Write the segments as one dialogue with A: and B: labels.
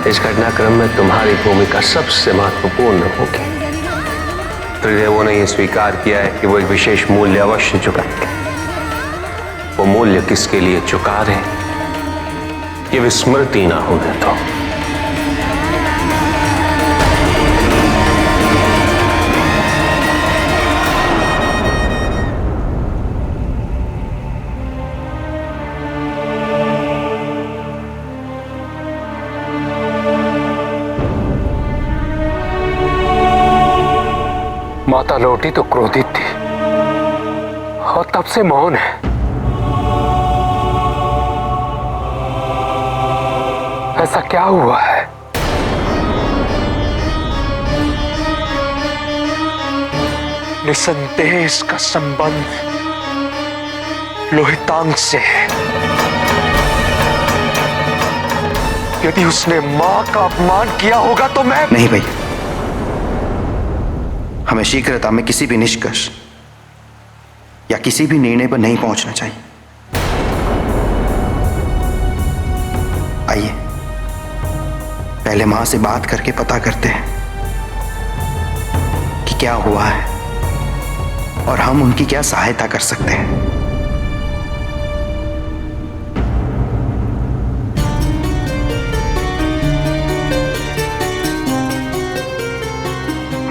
A: इस घटनाक्रम में तुम्हारी भूमिका सबसे महत्वपूर्ण होगी। त्रिदेवों ने यह स्वीकार किया है कि वो एक विशेष मूल्य अवश्य चुकाएंगे। वो मूल्य किसके लिए चुका रहे ये विस्मृति ना होने दो।
B: माता लौटी तो क्रोधित थी और तब से मौन है। ऐसा क्या हुआ है?
C: निसंदेह इसका संबंध लोहितांग से है। यदि उसने मां का अपमान किया होगा तो मैं
D: नहीं भाई, हमें शीघ्रता में किसी भी निष्कर्ष या किसी भी निर्णय पर नहीं पहुंचना चाहिए। आइए पहले मां से बात करके पता करते हैं कि क्या हुआ है और हम उनकी क्या सहायता कर सकते हैं।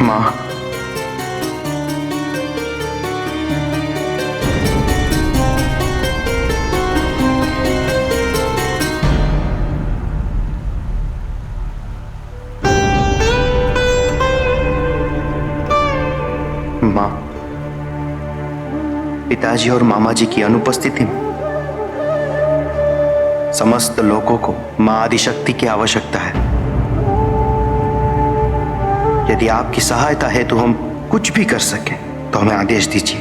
D: मां, मां, पिताजी और मामा जी की अनुपस्थिति में समस्त लोगों को मां आदिशक्ति की आवश्यकता है। यदि आपकी सहायता है तो हम कुछ भी कर सकें तो हमें आदेश दीजिए।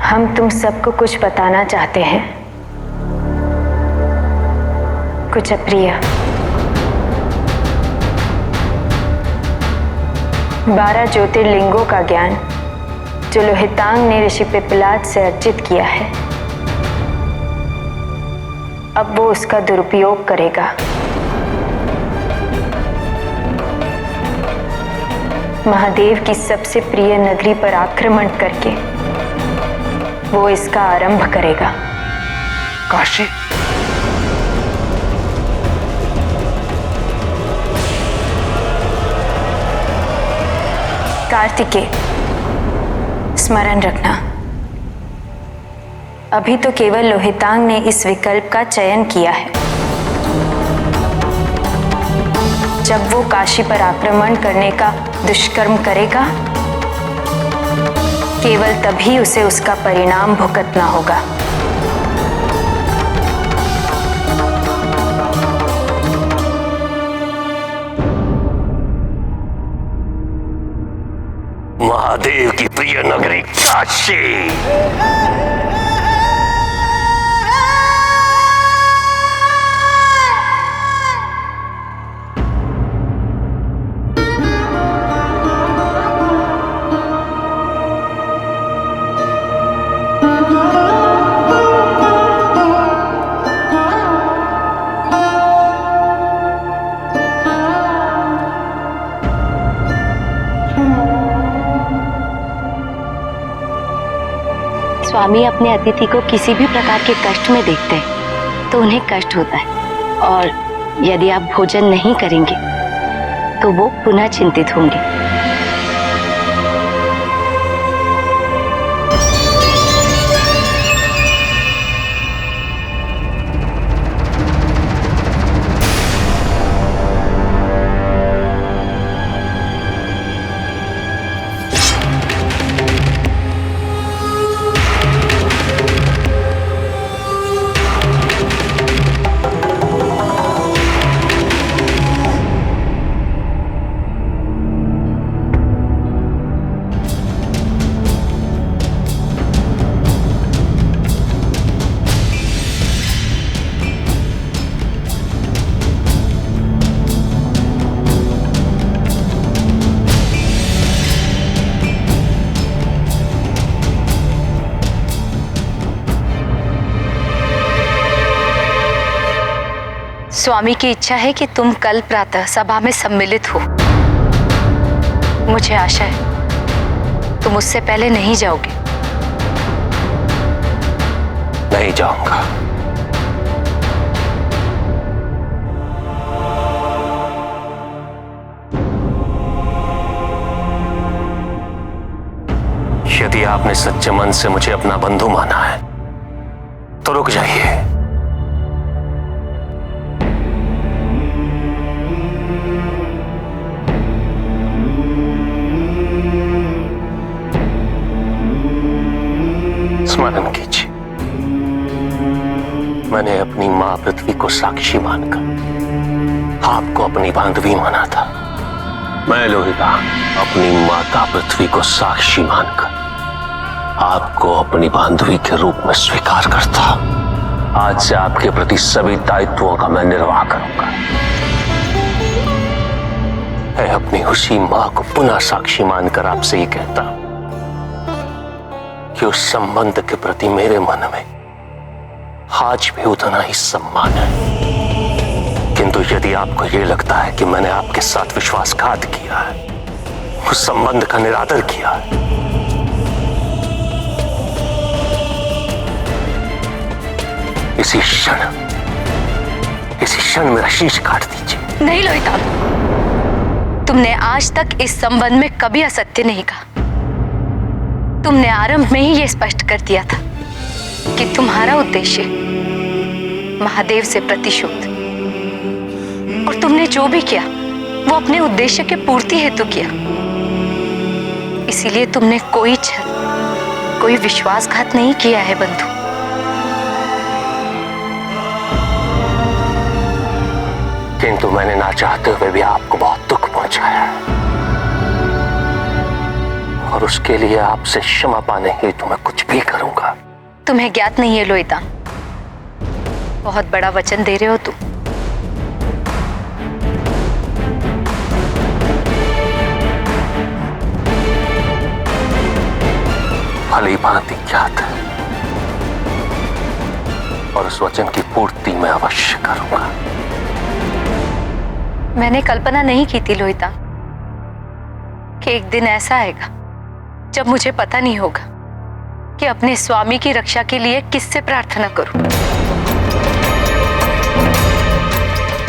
E: हम तुम सबको कुछ बताना चाहते हैं, कुछ अप्रिय। 12 ज्योतिर्लिंगों का ज्ञान जो लोहितांग ने ऋषि पिप्पलाद से अर्जित किया है, अब वो उसका दुरुपयोग करेगा। महादेव की सबसे प्रिय नगरी पर आक्रमण करके वो इसका आरंभ करेगा।
C: काशी,
E: कार्तिकेय, स्मरण रखना, अभी तो केवल लोहितांग ने इस विकल्प का चयन किया है। जब वो काशी पर आक्रमण करने का दुष्कर्म करेगा, केवल तभी उसे उसका परिणाम भुगतना होगा।
A: महादेव की प्रिय नगरी काशी।
F: स्वामी अपने अतिथि को किसी भी प्रकार के कष्ट में देखते हैं तो उन्हें कष्ट होता है, और यदि आप भोजन नहीं करेंगे तो वो पुनः चिंतित होंगे।
E: स्वामी की इच्छा है कि तुम कल प्रातः सभा में सम्मिलित हो। मुझे आशा है तुम उससे पहले नहीं जाओगे।
A: नहीं जाऊंगा। यदि आपने सच्चे मन से मुझे अपना बंधु माना है तो रुक जाइए। स्मरण कीजिए, मैंने अपनी मां पृथ्वी को साक्षी मानकर आपको अपनी बांधवी माना था। मैं लोहिता अपनी माता पृथ्वी को साक्षी मानकर आपको अपनी बांधवी के रूप में स्वीकार करता। आज से आपके प्रति सभी दायित्वों का मैं निर्वाह करूंगा। मैं अपनी उसी मां को पुनः साक्षी मानकर आपसे ये कहता हूं कि उस संबंध के प्रति मेरे मन में आज भी उतना ही सम्मान है। किंतु यदि आपको यह लगता है कि मैंने आपके साथ विश्वासघात किया है, उस संबंध का निरादर किया है, इसी क्षण मेरा शीश काट दीजिए।
E: नहीं लोहिता, तुमने आज तक इस संबंध में कभी असत्य नहीं कहा। तुमने आरंभ में ही यह स्पष्ट कर दिया था कि तुम्हारा उद्देश्य महादेव से प्रतिशोध, और तुमने जो भी किया वो अपने उद्देश्य के पूर्ति हेतु किया। इसीलिए तुमने कोई छल, कोई विश्वासघात नहीं किया है बंधु।
A: किंतु मैंने ना चाहते हुए भी आपको बहुत दुख पहुंचाया है, और उसके लिए आपसे क्षमा पाने हेतु मैं कुछ भी करूंगा।
E: तुम्हें ज्ञात नहीं है लोहिता, बहुत बड़ा वचन दे रहे हो तुम।
A: भली भांति ज्ञात है, और उस वचन की पूर्ति मैं अवश्य करूंगा।
E: मैंने कल्पना नहीं की थी लोहिता कि एक दिन ऐसा आएगा जब मुझे पता नहीं होगा कि अपने स्वामी की रक्षा के लिए किससे प्रार्थना करूं।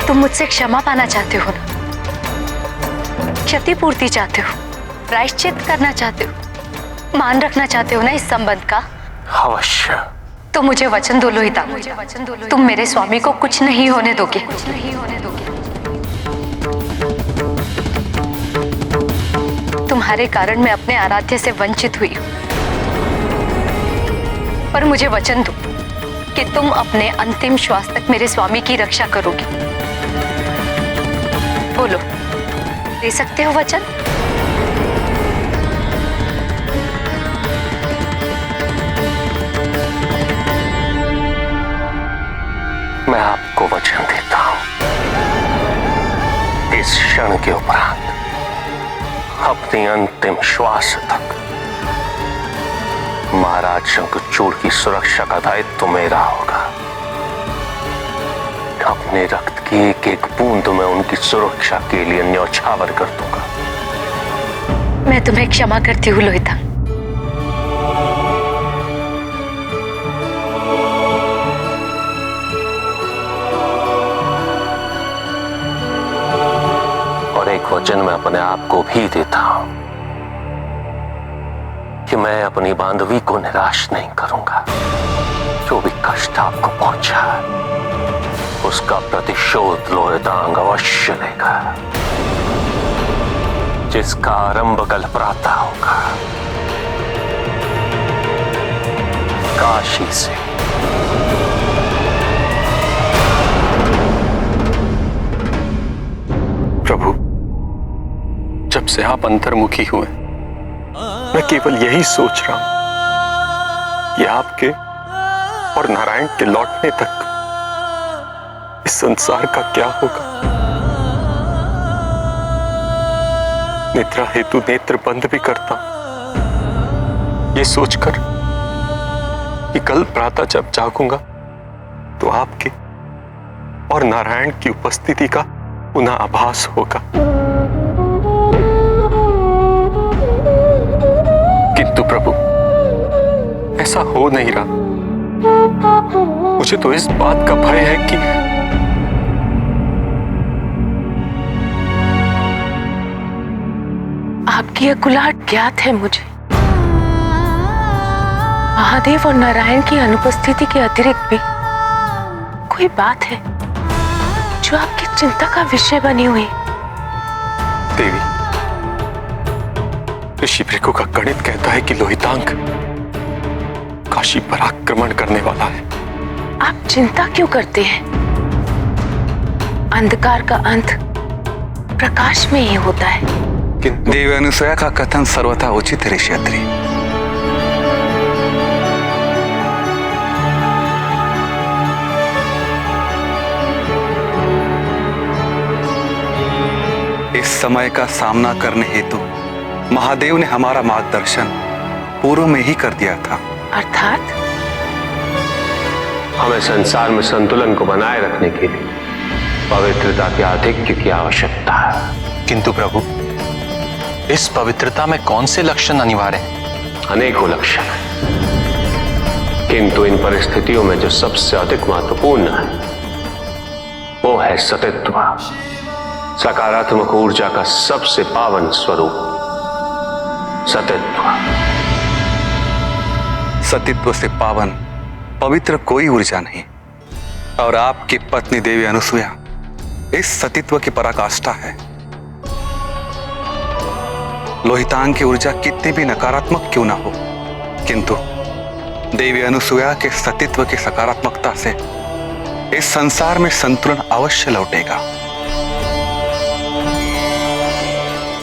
E: तुम मुझसे क्षमा पाना चाहते हो ना, क्षतिपूर्ति चाहते हो, प्रायश्चित करना चाहते हो, मान रखना चाहते हो ना इस संबंध का।
A: अवश्य।
E: तो मुझे वचन दो लोहिता, तुम मेरे स्वामी को कुछ नहीं होने दोगे। तुम्हारे कारण मैं अपने आराध्य से वंचित हुई हूं, पर मुझे वचन दो कि तुम अपने अंतिम श्वास तक मेरे स्वामी की रक्षा करोगे। बोलो, दे सकते हो वचन?
A: मैं आपको वचन देता हूं, इस क्षण के उपरांत अपनी अंतिम श्वास तक महाराज शंखचूड़ की सुरक्षा का दायित्व मेरा होगा। अपने रक्त की एक एक बूंद में उनकी सुरक्षा के लिए न्यौछावर कर दूंगा।
E: मैं तुम्हें क्षमा करती हूँ लोहिता।
A: और एक वचन मैं अपने आप को भी देता हूं कि मैं अपनी बांधवी को निराश नहीं करूंगा। जो भी कष्ट आपको पहुंचा उसका प्रतिशोध लोहितांग अवश्य लेगा, जिसका आरंभ कल प्रातः होगा काशी से।
B: प्रभु, जब से आप अंतर्मुखी हुए मैं केवल यही सोच रहा हूं कि आपके और नारायण के लौटने तक इस संसार का क्या होगा। निद्रा हेतु नेत्र बंद भी करता हूं, ये सोचकर कि कल प्रातः जब जागूंगा तो आपके और नारायण की उपस्थिति का पुनः आभास होगा। किंतु प्रभु, ऐसा हो नहीं रहा। मुझे तो इस बात का भय है कि
G: आपकी यह कुलाहट ज्ञात है मुझे। महादेव और नारायण की अनुपस्थिति के अतिरिक्त भी कोई बात है जो आपकी चिंता का विषय बनी हुई।
B: देवी, ऋषि भृगु का गणित कहता है कि लोहितांग काशी पर आक्रमण करने वाला है।
G: आप चिंता क्यों करते हैं? अंधकार का अंत प्रकाश में ही होता है।
B: किंतु
H: देवी अनुसुया का कथन सर्वथा उचित है ऋषि अत्रि। इस समय का सामना करने हेतु महादेव ने हमारा मार्गदर्शन पूर्व में ही कर दिया था।
G: अर्थात
A: हमें संसार में संतुलन को बनाए रखने के लिए पवित्रता के आधिक्य की आवश्यकता है।
I: किंतु प्रभु, इस पवित्रता में कौन से लक्षण अनिवार्य हैं?
A: अनेकों लक्षण हैं, किंतु इन परिस्थितियों में जो सबसे अधिक महत्वपूर्ण है वो है सतित्व, सकारात्मक ऊर्जा का सबसे पावन स्वरूप सतित्व।
H: सतित्व से पावन पवित्र कोई ऊर्जा नहीं, और आपकी पत्नी देवी अनुसुया इस सतित्व की पराकाष्ठा है। लोहितांग की ऊर्जा कितनी भी नकारात्मक क्यों ना हो, किंतु देवी अनुसुया के सतित्व की सकारात्मकता से इस संसार में संतुलन अवश्य लौटेगा।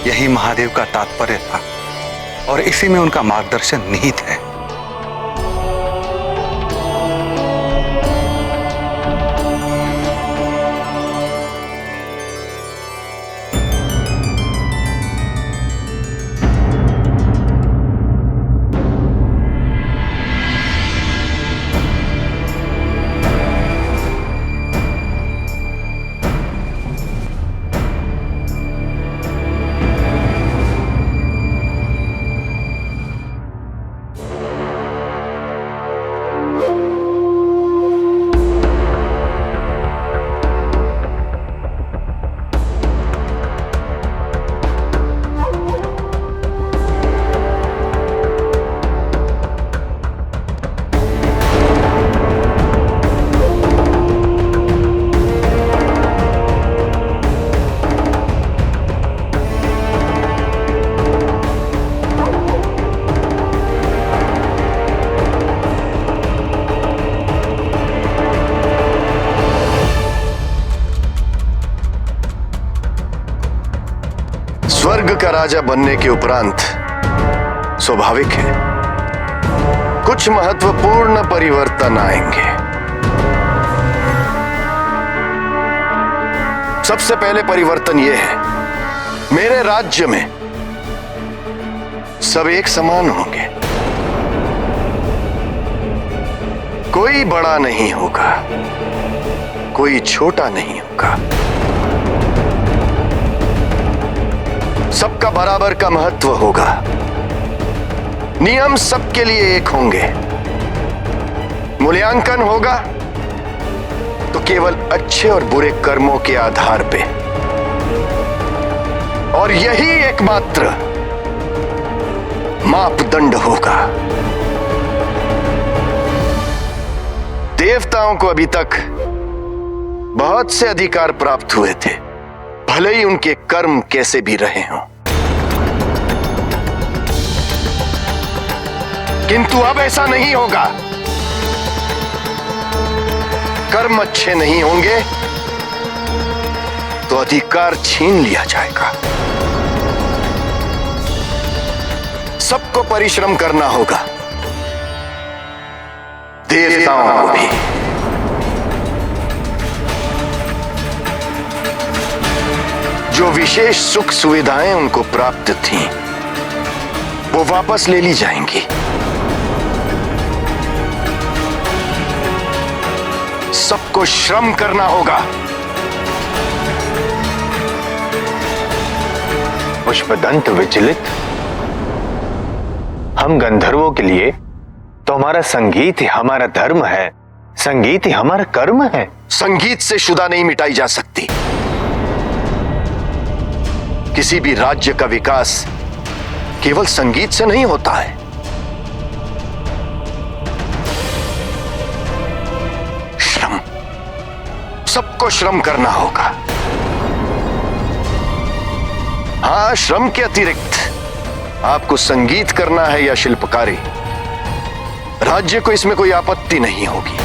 H: यही महादेव का तात्पर्य था और इसी में उनका मार्गदर्शन निहित है।
C: स्वर्ग का राजा बनने के उपरांत स्वाभाविक है कुछ महत्वपूर्ण परिवर्तन आएंगे। सबसे पहले परिवर्तन यह है, मेरे राज्य में सब एक समान होंगे, कोई बड़ा नहीं होगा, कोई छोटा नहीं होगा, सबका बराबर का महत्व होगा, नियम सबके लिए एक होंगे, मूल्यांकन होगा तो केवल अच्छे और बुरे कर्मों के आधार पे, और यही एकमात्र मापदंड होगा। देवताओं को अभी तक बहुत से अधिकार प्राप्त हुए थे, भले ही उनके कर्म कैसे भी रहे हों, किंतु अब ऐसा नहीं होगा। कर्म अच्छे नहीं होंगे तो अधिकार छीन लिया जाएगा। सबको परिश्रम करना होगा, देवताओं को भी। जो विशेष सुख सुविधाएं उनको प्राप्त थीं, वो वापस ले ली जाएंगी। सबको श्रम करना होगा।
J: पुष्पदंत विचलित, हम गंधर्वों के लिए तो हमारा संगीत ही हमारा धर्म है, संगीत ही हमारा कर्म है।
C: संगीत से शुदा नहीं मिटाई जा सकती। किसी भी राज्य का विकास केवल संगीत से नहीं होता है। श्रम, सबको श्रम करना होगा। हाँ, श्रम के अतिरिक्त आपको संगीत करना है या शिल्पकारी, राज्य को इसमें कोई आपत्ति नहीं होगी,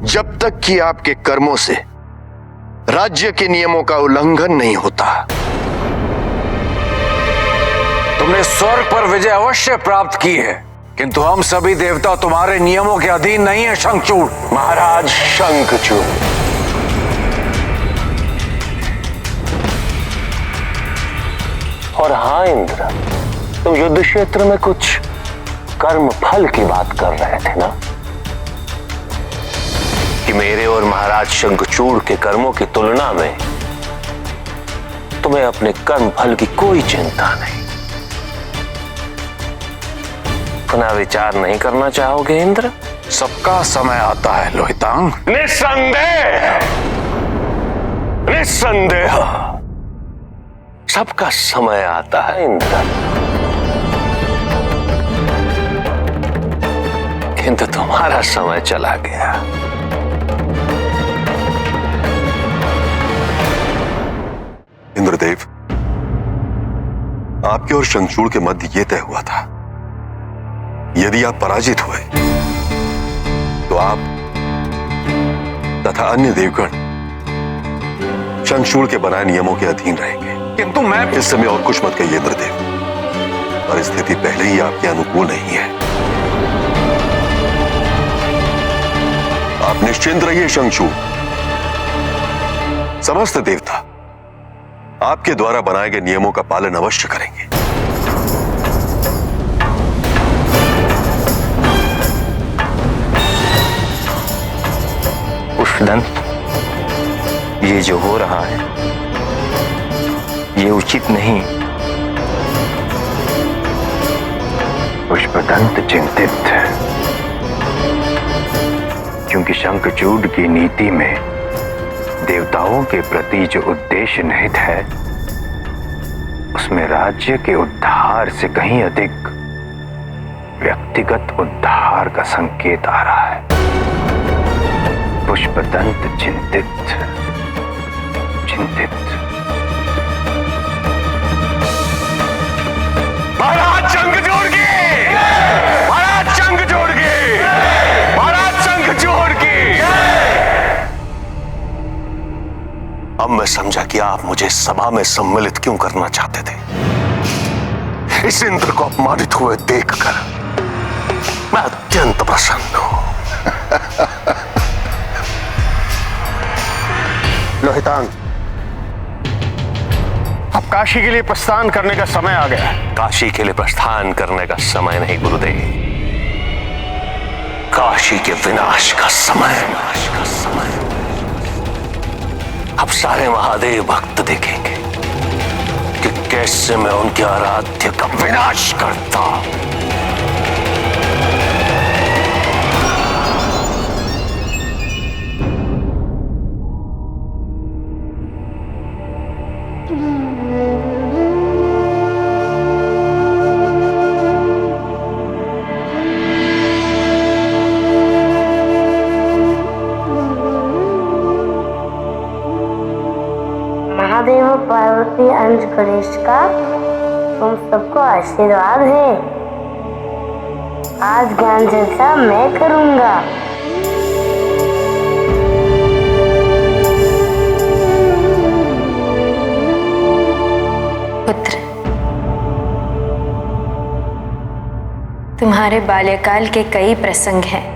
C: जब तक कि आपके कर्मों से राज्य के नियमों का उल्लंघन नहीं होता।
K: तुमने स्वर्ग पर विजय अवश्य प्राप्त की है, किंतु हम सभी देवता तुम्हारे नियमों के अधीन नहीं है शंखचूड़।
A: महाराज शंखचूड़, और हाँ इंद्र, तुम युद्ध क्षेत्र में कुछ कर्म फल की बात कर रहे थे ना, कि मेरे और महाराज शंखचूड़ के कर्मों की तुलना में तुम्हें अपने कर्म फल की कोई चिंता नहीं। पुनः विचार नहीं करना चाहोगे इंद्र?
K: सबका समय आता है लोहितांग।
A: निस्संदेह, निस्संदेह सबका समय आता है इंद्र, किंतु तुम्हारा समय चला गया।
L: इंद्रदेव, आपके और शंखचूड़ के मध्य यह तय हुआ था, यदि आप पराजित हुए तो आप तथा अन्य देवगण शंखचूड़ के बनाए नियमों के अधीन रहेंगे।
K: किंतु मैं
L: इस समय और कुछ मत कहिए इंद्रदेव, परिस्थिति पहले ही आपके अनुकूल नहीं है। आप निश्चिंत रहिए शंखचूड़, समस्त देवता आपके द्वारा बनाए गए नियमों का पालन अवश्य करेंगे।
J: पुष्पदंत, ये जो हो रहा है ये उचित नहीं। पुष्पदंत चिंतित है, क्योंकि शंखचूड़ की नीति में देवताओं के प्रति जो उद्देश्य निहित है, उसमें राज्य के उद्धार से कहीं अधिक व्यक्तिगत उद्धार का संकेत आ रहा है। पुष्पदंत चिंतित चिंतित।
A: महाराज शंखचूड़ की, महाराज शंखचूड़ की, महाराज शंखचूड़ की। अब मैं समझा कि आप मुझे सभा में सम्मिलित क्यों करना चाहते थे। इस इंद्र को अपमानित हुए देखकर मैं अत्यंत प्रसन्न हूं।
C: लोहितांग, अब काशी के लिए प्रस्थान करने का समय आ गया है।
A: काशी के लिए प्रस्थान करने का समय नहीं गुरुदेव, काशी के विनाश का समय। अब सारे महादेव भक्त देखेंगे कि कैसे मैं उनके आराध्य का विनाश करता हूं।
M: महादेव पार्वती अंश गणेश का तुम सबको आशीर्वाद है। आज ज्ञान चर्चा मैं करूंगा।
E: पुत्र, तुम्हारे बाल्यकाल के कई प्रसंग हैं।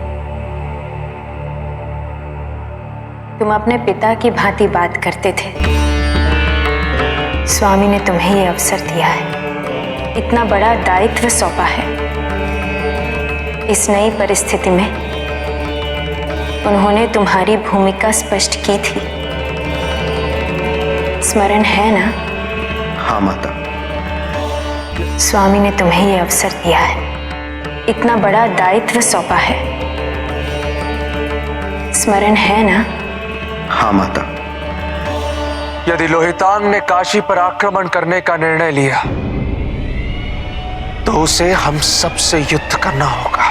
E: तुम अपने पिता की भांति बात करते थे। स्वामी ने तुम्हें यह अवसर दिया है, इतना बड़ा दायित्व सौंपा है। इस नई परिस्थिति में
G: उन्होंने तुम्हारी भूमिका स्पष्ट की थी, स्मरण है ना?
D: हाँ माता।
G: स्वामी ने तुम्हें यह अवसर दिया है, इतना बड़ा दायित्व सौंपा है, स्मरण है ना?
D: हाँ माता।
K: यदि लोहितांग ने काशी पर आक्रमण करने का निर्णय लिया तो उसे हम सबसे युद्ध करना होगा।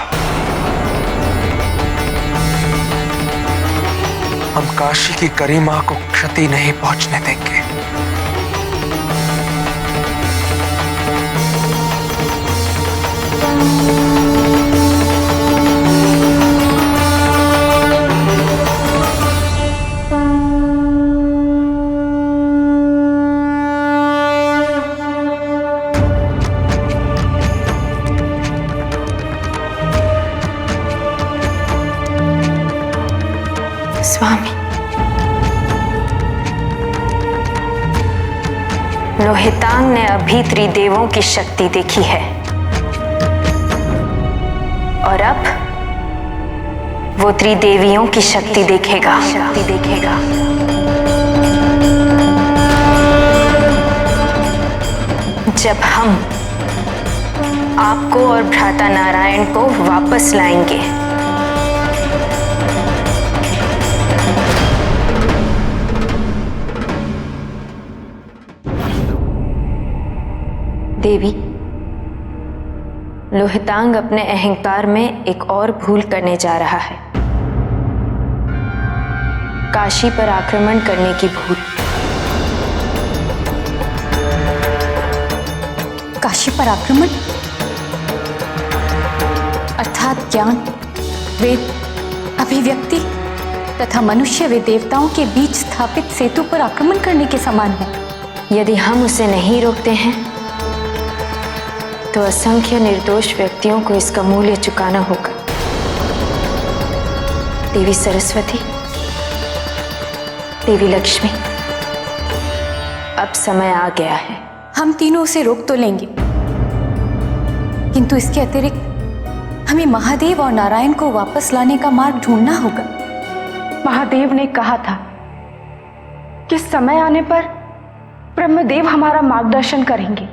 K: हम काशी की गरिमा को क्षति नहीं पहुंचने देंगे।
G: स्वामी, लोहितांग ने अभी त्रिदेवों की शक्ति देखी है और अब वो त्रिदेवियों की शक्ति देखेगा। जब हम आपको और भ्राता नारायण को वापस लाएंगे। देवी, लोहितांग अपने अहंकार में एक और भूल करने जा रहा है, काशी पर आक्रमण करने की भूल।
N: काशी पर आक्रमण अर्थात ज्ञान, वेद, अभिव्यक्ति तथा मनुष्य व देवताओं के बीच स्थापित सेतु पर आक्रमण करने के समान है।
G: यदि हम उसे नहीं रोकते हैं तो असंख्य निर्दोष व्यक्तियों को इसका मूल्य चुकाना होगा। देवी सरस्वती, देवी लक्ष्मी, अब समय आ गया है।
N: हम तीनों उसे रोक तो लेंगे, किंतु इसके अतिरिक्त हमें महादेव और नारायण को वापस लाने का मार्ग ढूंढना होगा।
O: महादेव ने कहा था कि समय आने पर ब्रह्मदेव हमारा मार्गदर्शन करेंगे।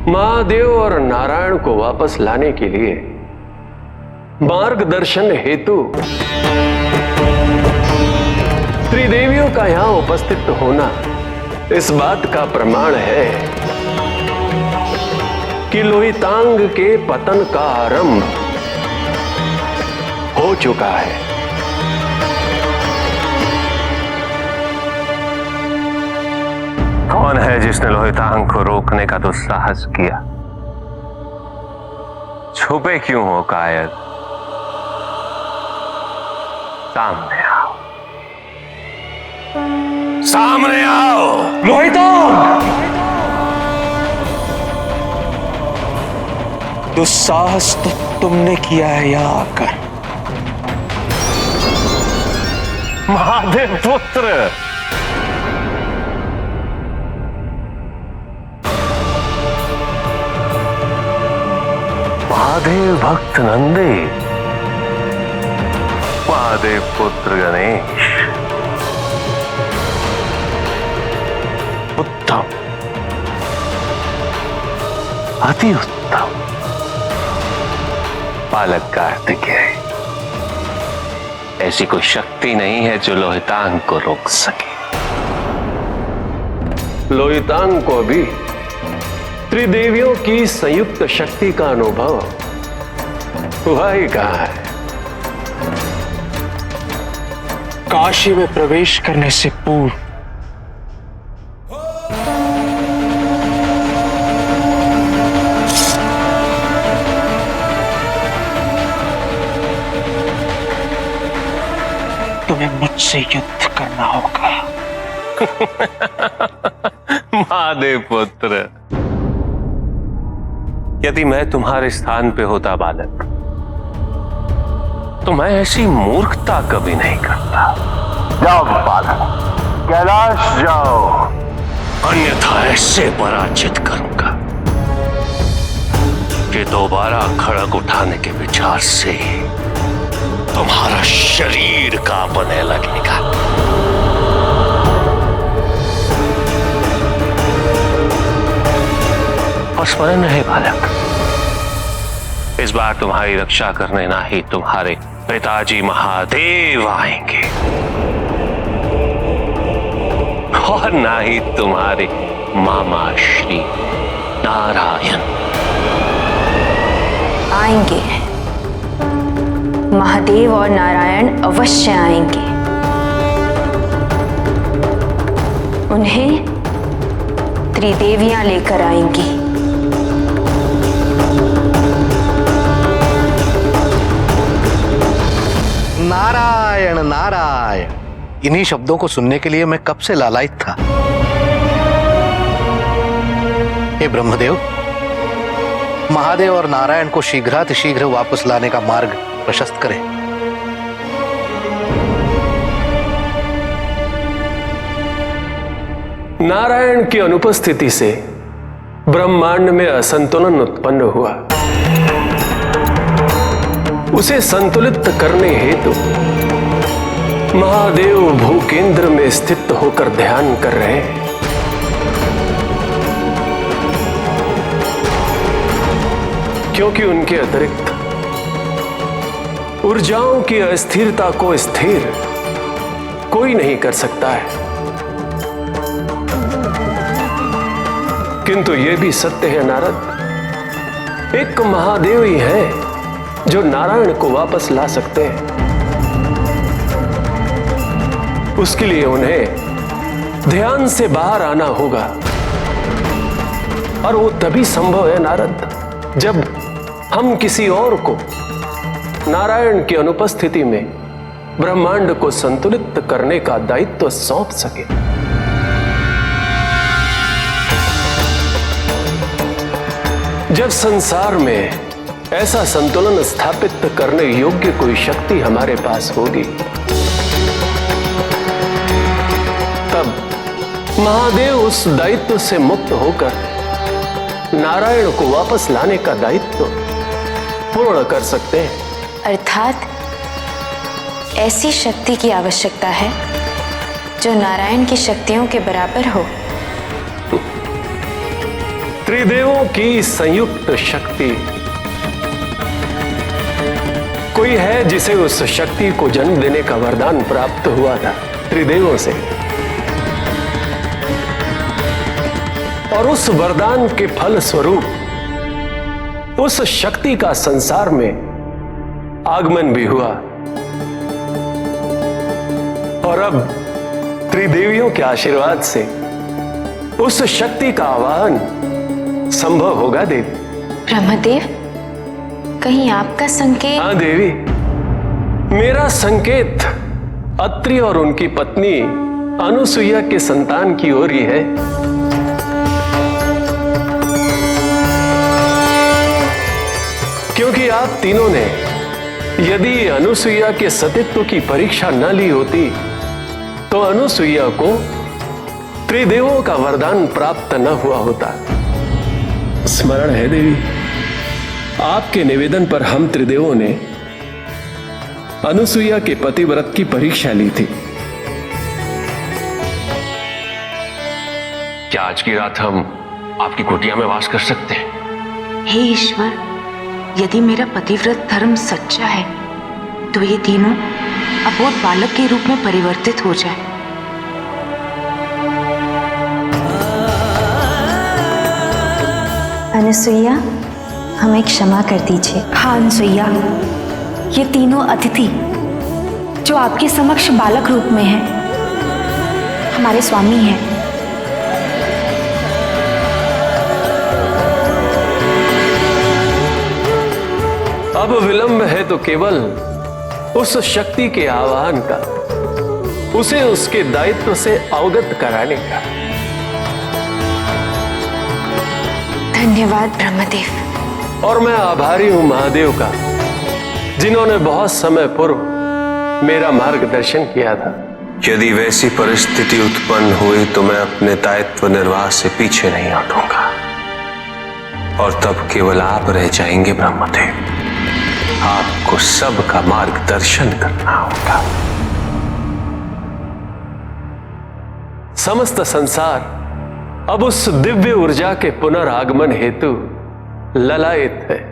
A: महादेव और नारायण को वापस लाने के लिए मार्गदर्शन हेतु त्रिदेवियों का यहां उपस्थित होना इस बात का प्रमाण है कि लोहितांग के पतन का आरंभ हो चुका है। कौन है जिसने लोहितांग को रोकने का दुस्साहस किया? छुपे क्यों हो कायर? सामने आओ, सामने आओ।
K: लोहितांग, दुस्साहस तो तुमने किया है यहां आकर।
A: महादेव पुत्र, महादेव भक्त नंदी, महादेव पुत्र गणेश, उत्तम, अति उत्तम बालक कार्तिकेय। ऐसी कोई शक्ति नहीं है जो लोहितांग को रोक सके। लोहितांग को भी त्रिदेवियों की संयुक्त शक्ति का अनुभव हुआ ही कहा है।
K: काशी में प्रवेश करने से पूर्व
P: मुझसे युद्ध करना होगा।
A: महादेव पुत्र, यदि मैं तुम्हारे स्थान पे होता बालक, तो मैं ऐसी मूर्खता कभी नहीं करता।
C: जाओ बालक, कैलाश जाओ,
A: अन्यथा ऐसे पराजित करूंगा कि दोबारा खड़ग उठाने के विचार से तुम्हारा शरीर कांपने लगेगा। और स्मरण रहे बालक, इस बार तुम्हारी रक्षा करने ना ही तुम्हारे पिताजी महादेव आएंगे और ना ही तुम्हारे मामा श्री नारायण
F: आएंगे। महादेव और नारायण अवश्य आएंगे। उन्हें त्रिदेवियां लेकर आएंगी।
K: नारायण नारायण, इन्हीं शब्दों को सुनने के लिए मैं कब से लालायित था। हे ब्रह्मदेव, महादेव और नारायण को शीघ्रातिशीघ्र वापस लाने का मार्ग प्रशस्त करें।
B: नारायण की अनुपस्थिति से ब्रह्मांड में असंतुलन उत्पन्न हुआ। उसे संतुलित करने हेतु महादेव भूकेंद्र में स्थित होकर ध्यान कर रहे हैं। क्योंकि उनके अतिरिक्त ऊर्जाओं की अस्थिरता को स्थिर कोई नहीं कर सकता है। किंतु यह भी सत्य है नारद, एक महादेव ही है जो नारायण को वापस ला सकते हैं। उसके लिए उन्हें ध्यान से बाहर आना होगा, और वो तभी संभव है नारद जब हम किसी और को नारायण की अनुपस्थिति में ब्रह्मांड को संतुलित करने का दायित्व सौंप सके। जब संसार में ऐसा संतुलन स्थापित करने योग्य कोई शक्ति हमारे पास होगी, तब महादेव उस दायित्व से मुक्त होकर नारायण को वापस लाने का दायित्व पूर्ण कर सकते हैं।
F: अर्थात ऐसी शक्ति की आवश्यकता है जो नारायण की शक्तियों के बराबर हो।
B: त्रिदेवों की संयुक्त शक्ति। कोई है जिसे उस शक्ति को जन्म देने का वरदान प्राप्त हुआ था त्रिदेवों से, और उस वरदान के फल स्वरूप उस शक्ति का संसार में आगमन भी हुआ। और अब त्रिदेवियों के आशीर्वाद से उस शक्ति का आवाहन संभव होगा देवी।
F: ब्रह्मदेव, कहीं आपका संकेत?
B: हाँ देवी, मेरा संकेत अत्रि और उनकी पत्नी अनुसुईया के संतान की ओर ही है। क्योंकि आप तीनों ने यदि अनुसुईया के सतीत्व की परीक्षा न ली होती तो अनुसुईया को त्रिदेवों का वरदान प्राप्त न हुआ होता। स्मरण है देवी, आपके निवेदन पर हम त्रिदेवों ने अनुसुईया के पतिव्रत की परीक्षा ली थी।
A: क्या आज की रात हम आपकी कुटिया में वास कर सकते हैं?
G: हे ईश्वर, यदि मेरा पतिव्रत धर्म सच्चा है तो ये तीनों अबोध बालक के रूप में परिवर्तित हो जाए।
F: अनुसुईया, हमें क्षमा कर दीजिए।
O: हाँ अनुसुईया, ये तीनों अतिथि जो आपके समक्ष बालक रूप में हैं, हमारे स्वामी हैं।
B: अब विलंब है तो केवल उस शक्ति के आवाहन का,
Q: उसे उसके दायित्व से अवगत कराने का।
E: धन्यवाद ब्रह्मदेव।
Q: और मैं आभारी हूं महादेव का, जिन्होंने बहुत समय पूर्व मेरा मार्गदर्शन किया था।
A: यदि वैसी परिस्थिति उत्पन्न हुई तो मैं अपने दायित्व निर्वाह से पीछे नहीं हटूंगा, और तब केवल आप रह जाएंगे ब्रह्मदेव। आपको सबका मार्गदर्शन करना होगा।
Q: समस्त संसार अब उस दिव्य ऊर्जा के पुनरागमन हेतु ललायित है।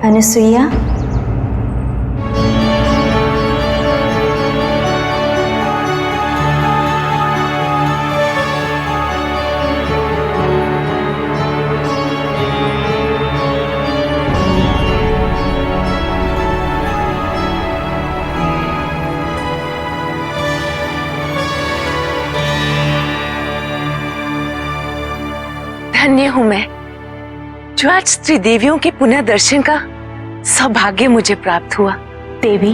O: अनुसुईया,
G: धन्य हूं मैं जो आज त्रिदेवियों के पुनः दर्शन का सौभाग्य मुझे प्राप्त हुआ।
O: देवी,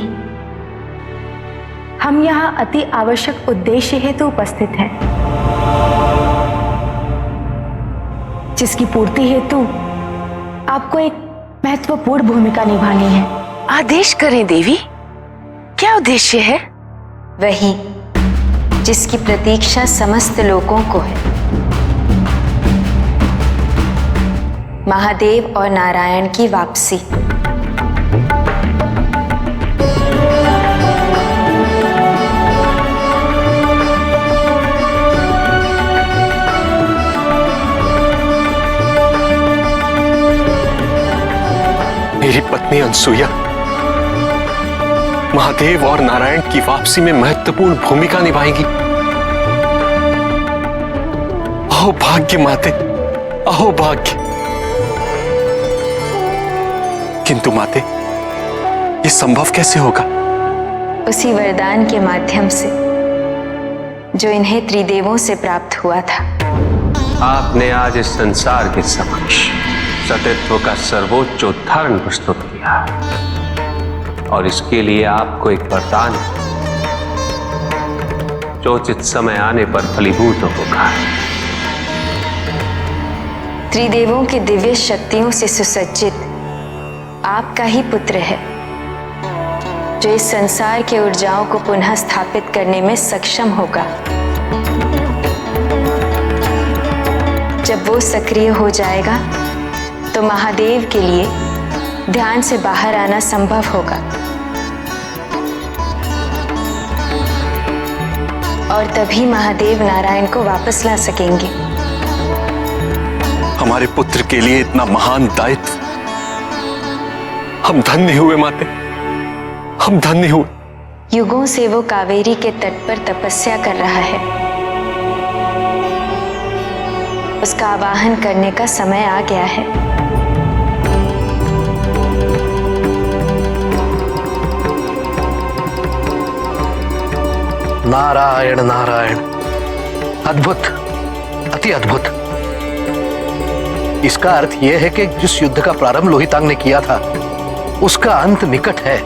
O: हम यहाँ अति आवश्यक उद्देश्य हेतु उपस्थित हैं, जिसकी पूर्ति हेतु आपको एक महत्वपूर्ण भूमिका निभानी है।
G: आदेश करें देवी, क्या उद्देश्य है?
E: वही जिसकी प्रतीक्षा समस्त लोगों को है। महादेव और नारायण की वापसी।
B: मेरी पत्नी अनसुईया महादेव और नारायण की वापसी में महत्वपूर्ण भूमिका निभाएंगी। अहो भाग्य माते, अहो भाग्य। किंतु माते, ये संभव कैसे होगा?
E: उसी वरदान के माध्यम से जो इन्हें त्रिदेवों से प्राप्त हुआ था।
A: आपने आज इस संसार के समक्ष सत्यत्व का सर्वोच्च उदाहरण प्रस्तुत किया, और इसके लिए आपको एक वरदान जो उचित समय आने पर फलीभूत होगा।
E: त्रिदेवों की दिव्य शक्तियों से सुसज्जित आपका ही पुत्र है, जो इस संसार की ऊर्जाओं को पुनः स्थापित करने में सक्षम होगा। जब वो सक्रिय हो जाएगा तो महादेव के लिए ध्यान से बाहर आना संभव होगा, और तभी महादेव नारायण को वापस ला सकेंगे।
B: हमारे पुत्र के लिए इतना महान दायित्व, हम धन्य हुए माते, हम धन्य हुए।
E: युगों से वो कावेरी के तट पर तपस्या कर रहा है। उसका आवाहन करने का समय आ गया है।
R: नारायण नारायण, अद्भुत, अति अद्भुत। इसका अर्थ यह है कि जिस युद्ध का प्रारंभ लोहितांग ने किया था, उसका अंत निकट है।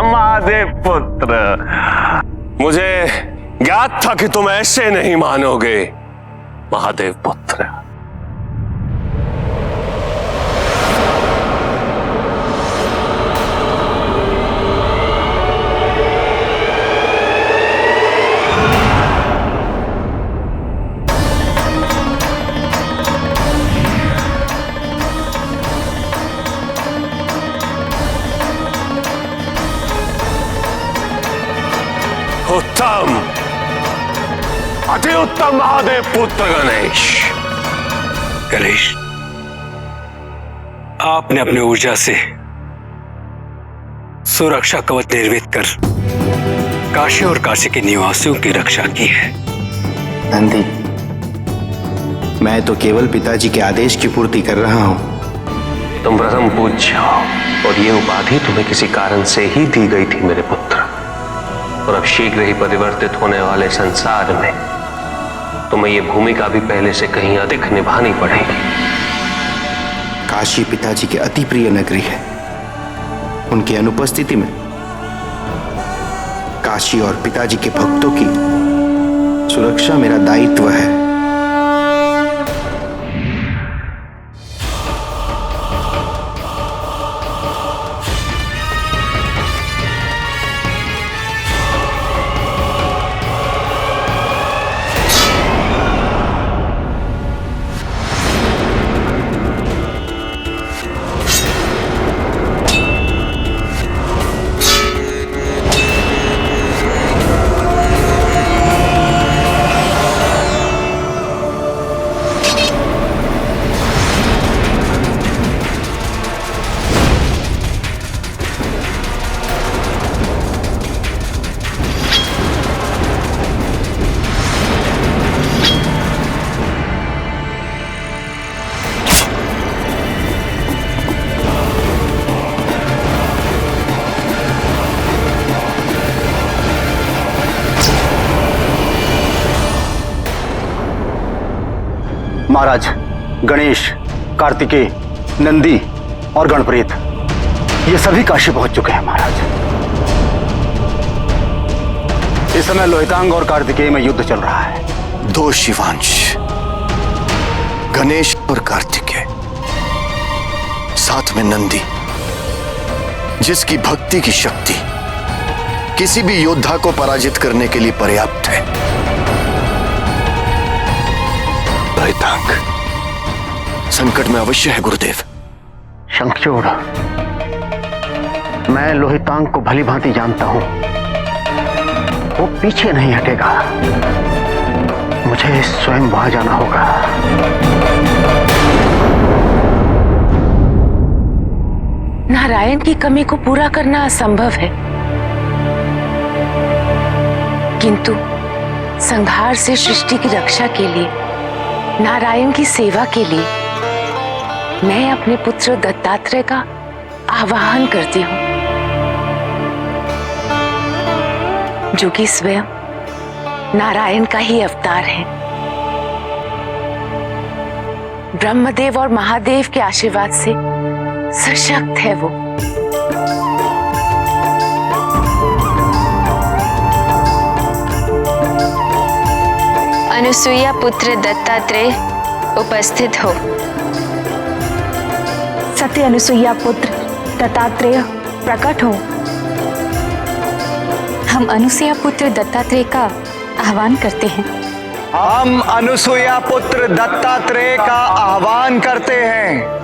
Q: महादेव पुत्र, मुझे ज्ञात था कि तुम ऐसे नहीं मानोगे। महादेव पुत्र, उत्तम, अति उत्तम महादेव पुत्र गणेश।
H: गणेश, आपने अपनी ऊर्जा से सुरक्षा कवच निर्मित कर काशी और काशी के निवासियों की रक्षा की है।
D: नंदी, मैं तो केवल पिताजी के आदेश की पूर्ति कर रहा हूं।
A: तुम परम पूज्य हो और ये उपाधि तुम्हें किसी कारण से ही दी गई थी मेरे पुत्र, और अब शीघ्र ही परिवर्तित होने वाले संसार में तुम्हें ये भूमिका भी पहले से कहीं अधिक निभानी पड़ेगी।
D: काशी पिताजी के अति प्रिय नगरी है। उनकी अनुपस्थिति में काशी और पिताजी के भक्तों की सुरक्षा मेरा दायित्व है।
R: महाराज, गणेश, कार्तिकेय, नंदी और गणप्रीत ये सभी काशी पहुंच चुके हैं महाराज। इस समय लोहितांग और कार्तिकेय में युद्ध चल रहा है।
C: दो शिवांश, गणेश और कार्तिकेय, साथ में नंदी, जिसकी भक्ति की शक्ति किसी भी योद्धा को पराजित करने के लिए पर्याप्त है। लोहितांग संकट में अवश्य है गुरुदेव।
R: शंखचूड़, मैं लोहितांग को भली भांति जानता हूं। वो पीछे नहीं हटेगा। मुझे स्वयं वहां जाना होगा।
G: नारायण की कमी को पूरा करना असंभव है, किंतु संहार से सृष्टि की रक्षा के लिए, नारायण की सेवा के लिए मैं अपने पुत्र दत्तात्रेय का आवाहन करती हूं, जो कि स्वयं नारायण का ही अवतार है। ब्रह्मदेव और महादेव के आशीर्वाद से सशक्त है वो।
E: अनुसुईया पुत्र दत्तात्रेय उपस्थित हो।
O: सत्य अनुसुईया पुत्र दत्तात्रेय प्रकट हो।
N: हम अनुसुईया पुत्र दत्तात्रेय का आह्वान करते हैं।
R: हम अनुसुईया पुत्र दत्तात्रेय का आह्वान करते हैं।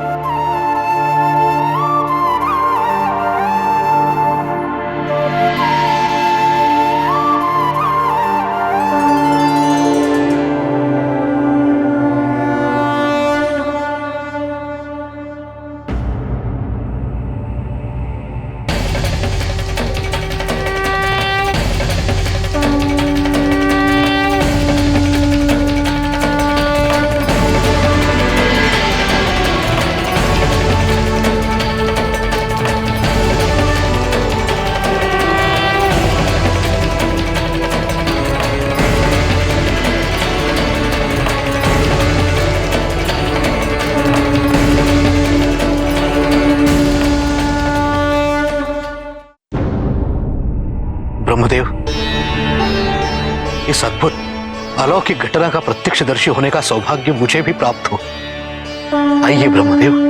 R: ब्रह्मदेव, इस अद्भुत अलौकिक घटना का प्रत्यक्षदर्शी होने का सौभाग्य मुझे भी प्राप्त हो। आइए ब्रह्मदेव।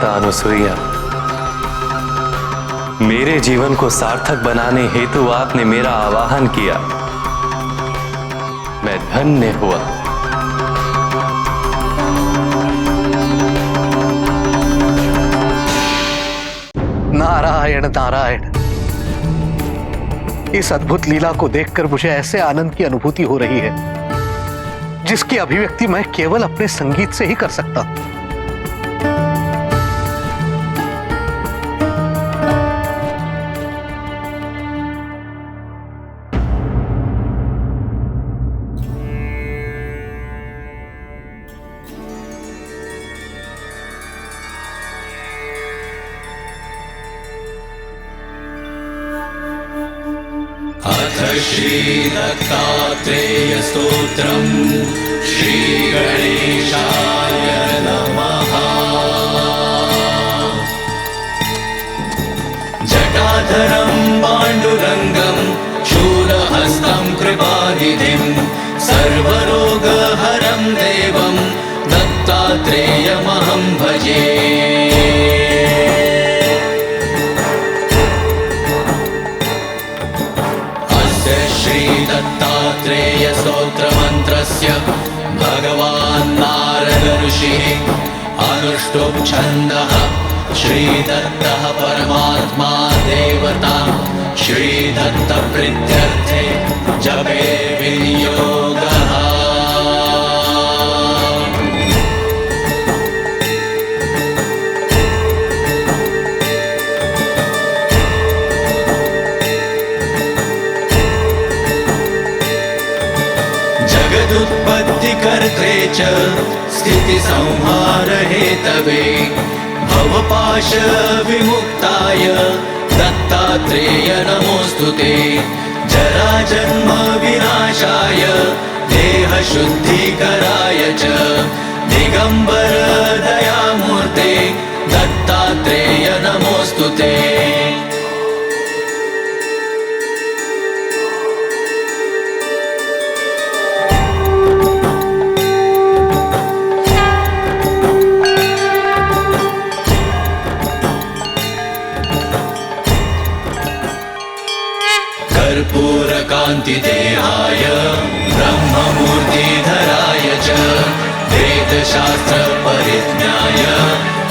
I: माता अनुसुईया, मेरे जीवन को सार्थक बनाने हेतु आपने मेरा आवाहन किया। मैं धन्य हुआ।
S: नारायण नारायण, इस अद्भुत लीला को देखकर मुझे ऐसे आनंद की अनुभूति हो रही है जिसकी अभिव्यक्ति मैं केवल अपने संगीत से ही कर सकता हूं।
T: अथ श्री दत्तात्रेय स्तोत्रम् श्री गणेशाय नमः। जटाधरं पाण्डुरङ्गं शूलहस्तं कृपानिधिं सर्वरोगहरं देवं दत्तात्रेयमहं भजे। दत्तात्रेय स्तोत्र मंत्रस्य भगवान् नारद ऋषिः अनुष्टुप् छन्दः श्रीदत्तः परमात्मा देवता श्रीदत्त प्रीत्यर्थे जपे विनियोगः। जगदुत्पत्ति कर्त्रे च स्थिति संहार हेतवे भवपाश विमुक्ताय दत्तात्रेय नमोस्तुते। जराजन्म विनाशाय देह शुद्धिकराय च दिगंबर दयामूर्ते दत्तात्रेय नमोस्तुते। कर्पूरकान्तिदेहाय ब्रह्ममूर्तिधराय च वेदशास्त्र परिज्ञाय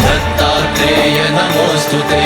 T: दत्तात्रेय नमोस्तुते।